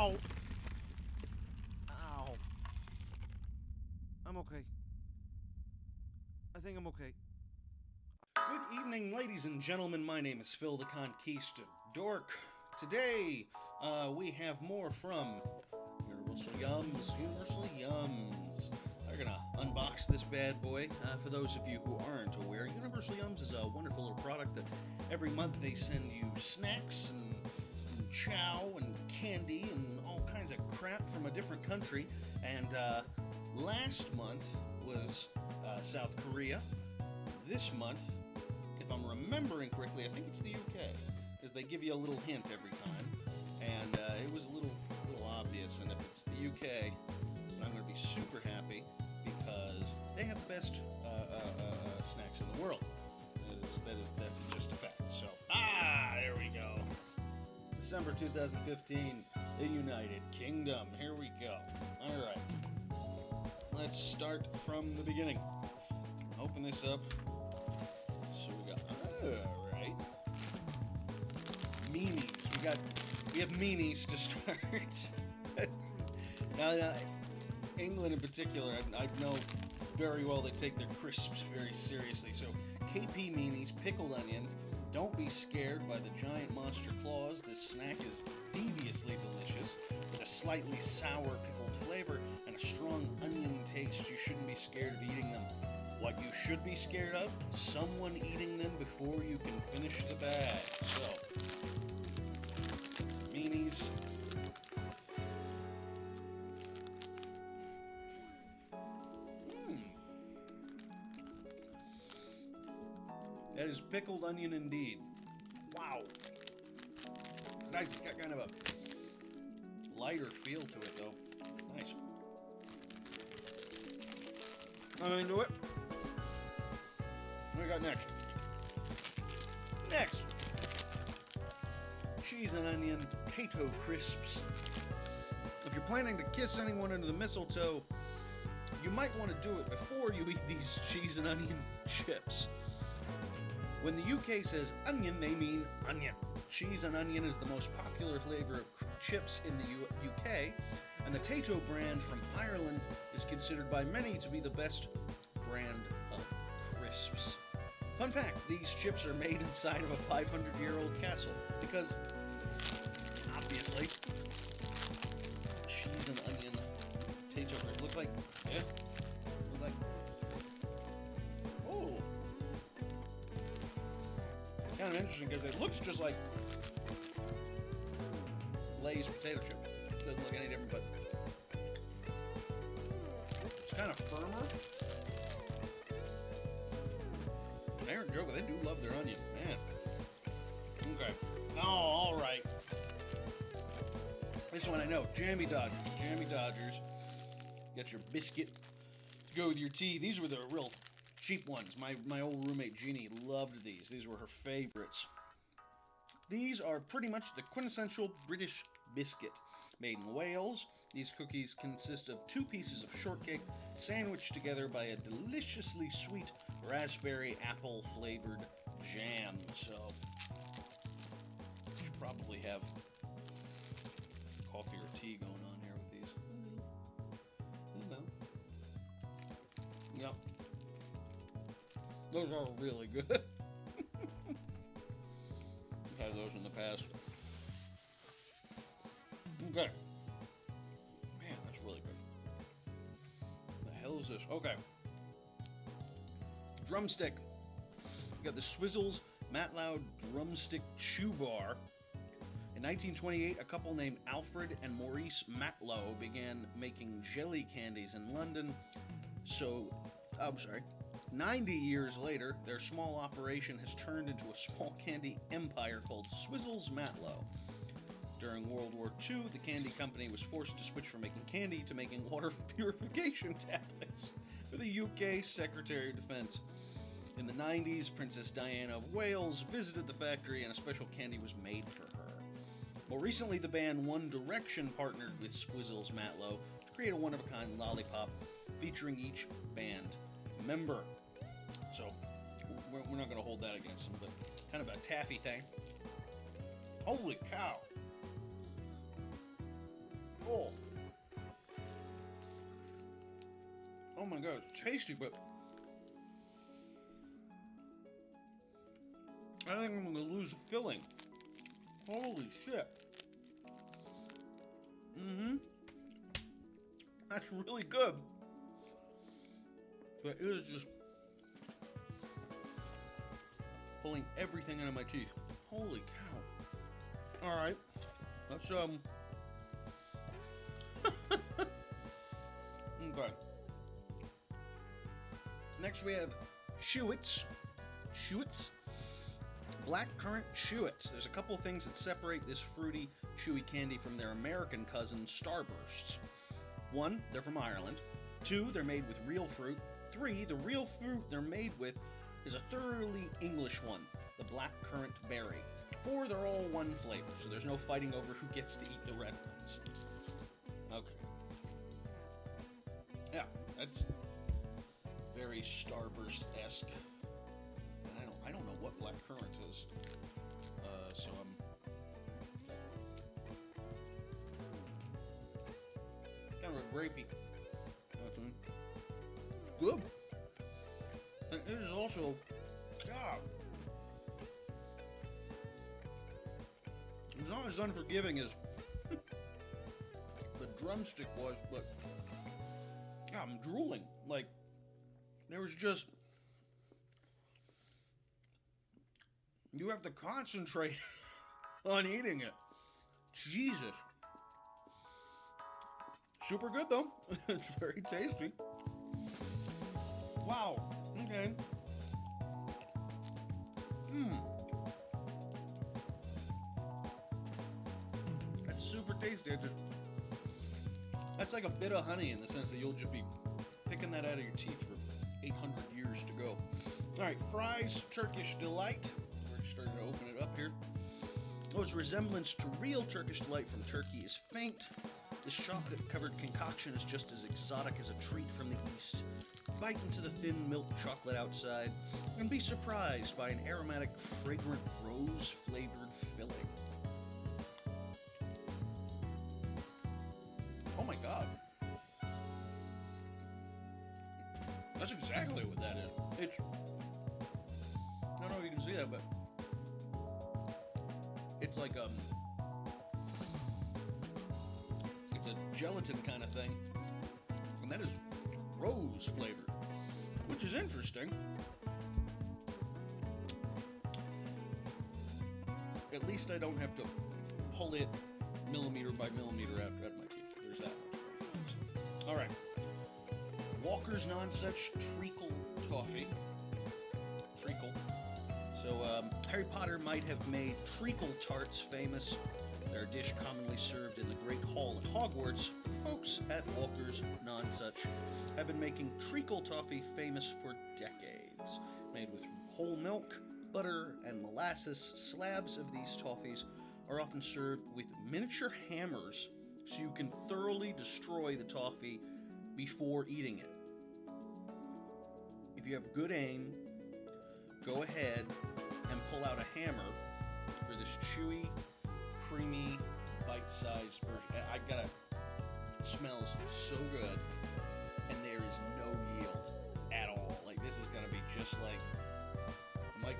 Ow! Ow. I'm okay. I think I'm okay. Good evening, ladies and gentlemen. My name is Phil the Conquistadork. Today, we have more from Universal Yums. We're gonna unbox this bad boy. For those of you who aren't aware, Universal Yums is a wonderful little product that every month they send you snacks and chow and candy and all kinds of crap from a different country. And last month was South Korea. This month, if I'm remembering correctly, I think it's the UK, because they give you a little hint every time, and it was a little obvious. And if it's the UK, I'm going to be super happy because they have the best snacks in the world. That's just a fact. So there we go. December 2015, the United Kingdom. Here we go. All right, let's start from the beginning. Open this up. So we got, all right, meanies. We have meanies to start. now, England in particular, I know very well they take their crisps very seriously. So KP meanies, pickled onions. Don't be scared by the giant monster claws. This snack is deviously delicious with a slightly sour pickled flavor and a strong onion taste. You shouldn't be scared of eating them. What you should be scared of? Someone eating them before you can finish the bag. So, some meanies. That is pickled onion indeed. Wow. It's nice. It's got kind of a lighter feel to it, though. It's nice. I'm into it. What do we got next? Cheese and onion potato crisps. If you're planning to kiss anyone under the mistletoe, you might want to do it before you eat these cheese and onion chips. When the UK says onion, they mean onion. Cheese and onion is the most popular flavor of chips in the UK, and the Tato brand from Ireland is considered by many to be the best brand of crisps. Fun fact, these chips are made inside of a 500-year-old castle, because, obviously, cheese and onion Tato crisps. Looks like, oh. Kind of interesting because it looks just like Lay's potato chip. Doesn't look any different, but it's kind of firmer. They aren't joking. They do love their onion, man. Okay. Oh, all right. This one I know. Jammy Dodgers. Got your biscuit to go with your tea. These were the real cheap ones. My old roommate Jeannie loved these. These were her favorites. These are pretty much the quintessential British biscuit. Made in Wales, these cookies consist of 2 pieces of shortcake sandwiched together by a deliciously sweet raspberry apple flavored jam. So, should probably have coffee or tea going on here with these. You know. Yep. Those are really good. I've had those in the past. Okay. Man, that's really good. What the hell is this? Okay. Drumstick. We got the Swizzles Matlow Drumstick Chew Bar. In 1928, a couple named Alfred and Maurice Matlow began making jelly candies in London. 90 years later, their small operation has turned into a small candy empire called Swizzles Matlow. During World War II, the candy company was forced to switch from making candy to making water purification tablets for the UK Secretary of Defense. In the 90s, Princess Diana of Wales visited the factory and a special candy was made for her. More recently, the band One Direction partnered with Swizzles Matlow to create a one-of-a-kind lollipop featuring each band member. So, we're not going to hold that against them, but kind of a taffy thing. Holy cow. my god, it's tasty, but I think I'm gonna lose the filling. Holy shit. That's really good. But it is just pulling everything out of my teeth. Holy cow. Alright. Let's Okay. Next we have Shoeits. Shoeits? Blackcurrant Shoeits. There's a couple things that separate this fruity, chewy candy from their American cousin, Starbursts. 1, they're from Ireland. 2, they're made with real fruit. 3, the real fruit they're made with is a thoroughly English one, the blackcurrant berry. 4, they're all one flavor, so there's no fighting over who gets to eat the red ones. Okay. Yeah, that's very Starburst-esque. I don't know what blackcurrant is. So I'm kind of a grapey. Good. And it is also, God, it's not as unforgiving as the drumstick was, but God, I'm drooling. Like, there was just, you have to concentrate on eating it. Jesus. Super good though. It's very tasty. Wow. Okay. That's super tasty. That's like a bit of honey in the sense that you'll just be picking that out of your teeth for 800 years to go. All right, fries, Turkish Delight. We're starting to open it up here. Oh, its resemblance to real Turkish Delight from Turkey is faint. This chocolate-covered concoction is just as exotic as a treat from the East. Bite into the thin milk chocolate outside and be surprised by an aromatic, fragrant, rose-flavored filling. Oh my god. That's exactly what that is. It's... I don't know if you can see that, but it's like it's a gelatin kind of thing, and that is rose flavored, which is interesting. At least I don't have to pull it millimeter by millimeter out of my teeth. There's that much. All right, Walker's Non-Such Treacle Toffee. Treacle. So Harry Potter might have made treacle tarts famous. They're a dish commonly served in the Great Hall at Hogwarts, but the folks at Walker's Non-Such have been making treacle toffee famous for decades. Made with whole milk, butter, and molasses, slabs of these toffees are often served with miniature hammers so you can thoroughly destroy the toffee before eating it. If you have good aim, go ahead and pull out a hammer for this chewy, creamy, bite-sized version. I gotta, it smells so good, and there is no yield at all. Like, this is gonna be just like, Mike.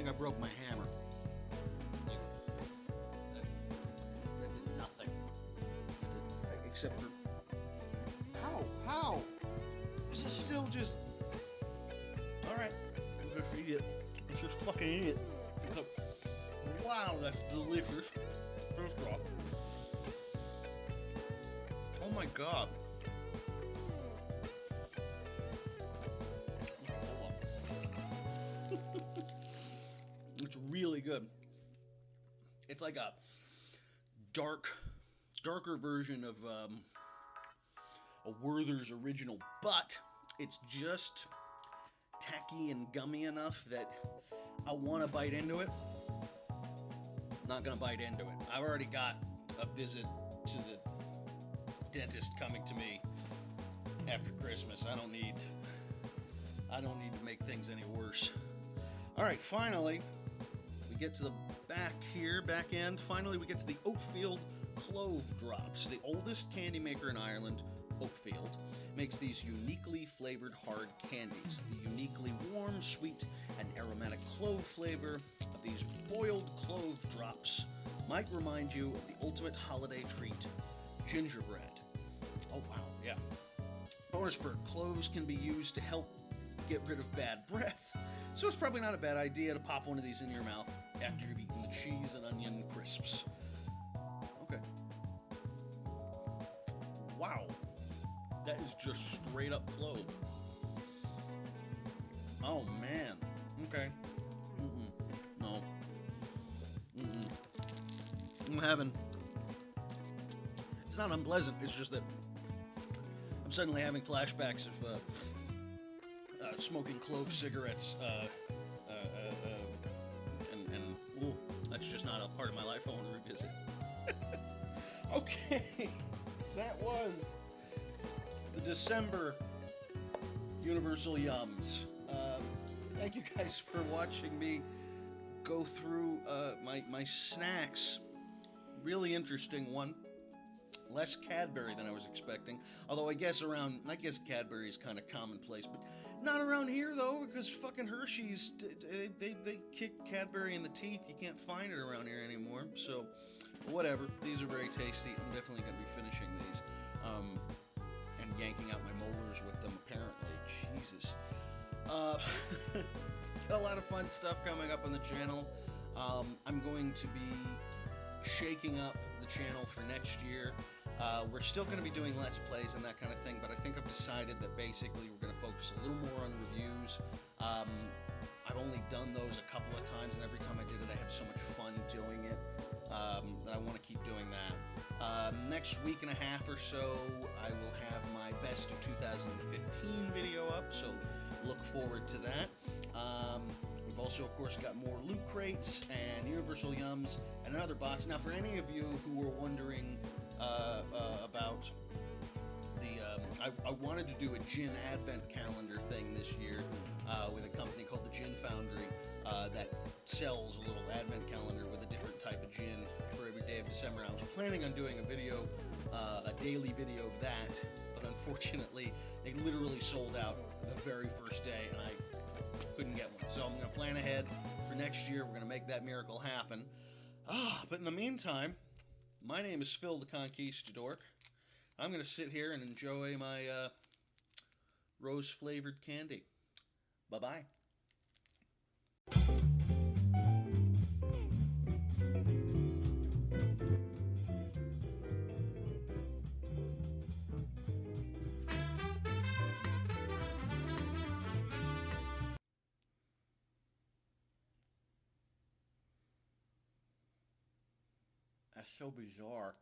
I broke my hammer. That did nothing. Except for... How? This is still just... Alright, just eat it. Let's just fucking eat it. Wow, that's delicious. First off. Oh my god. It's really good. It's like a darker version of a Werther's original, but it's just tacky and gummy enough that I want to bite into it. Not gonna bite into it. I've already got a visit to the dentist coming to me after Christmas. I don't need to make things any worse. All right, finally, we get to the back end. Finally, we get to the Oakfield Clove Drops. The oldest candy maker in Ireland, Oakfield, makes these uniquely flavored hard candies. The uniquely warm, sweet, and aromatic clove flavor of these boiled clove drops might remind you of the ultimate holiday treat, gingerbread. Oh wow, yeah. Bonus perk, cloves can be used to help get rid of bad breath, so it's probably not a bad idea to pop one of these in your mouth after you've eaten the cheese and onion crisps. Okay. Wow. That is just straight up clove. Oh man. Okay. No. I'm having... It's not unpleasant, it's just that I'm suddenly having flashbacks of smoking clove cigarettes, and ooh, that's just not a part of my life I want to revisit. Okay, that was the December Universal Yums. Thank you guys for watching me go through my snacks. Really interesting one. Less Cadbury than I was expecting. Although I guess Cadbury is kind of commonplace, but not around here though, because fucking Hershey's, they kicked Cadbury in the teeth. You can't find it around here anymore. So, whatever. These are very tasty. I'm definitely going to be finishing these. And yanking out my molars with them, apparently. Jesus. Got a lot of fun stuff coming up on the channel. I'm going to be shaking up the channel for next year. We're still going to be doing Let's Plays and that kind of thing, but I think I've decided that basically we're going to focus a little more on reviews. I've only done those a couple of times, and every time I did it, I had so much fun doing it that I want to keep doing that. Next week and a half or so, I will have my Best of 2015 video up, so look forward to that. We've also, of course, got more loot crates and Universal Yums and another box. Now, for any of you who were wondering about the... I wanted to do a gin advent calendar thing this year with a company called the Gin Foundry that sells a little advent calendar with a different type of gin for every day of December. I was planning on doing a video, a daily video of that, but unfortunately, they literally sold out the very first day, and I couldn't get one. So I'm going to plan ahead for next year. We're going to make that miracle happen. But in the meantime, my name is Phil the Conquistadork. I'm going to sit here and enjoy my rose-flavored candy. Bye-bye. That's so bizarre.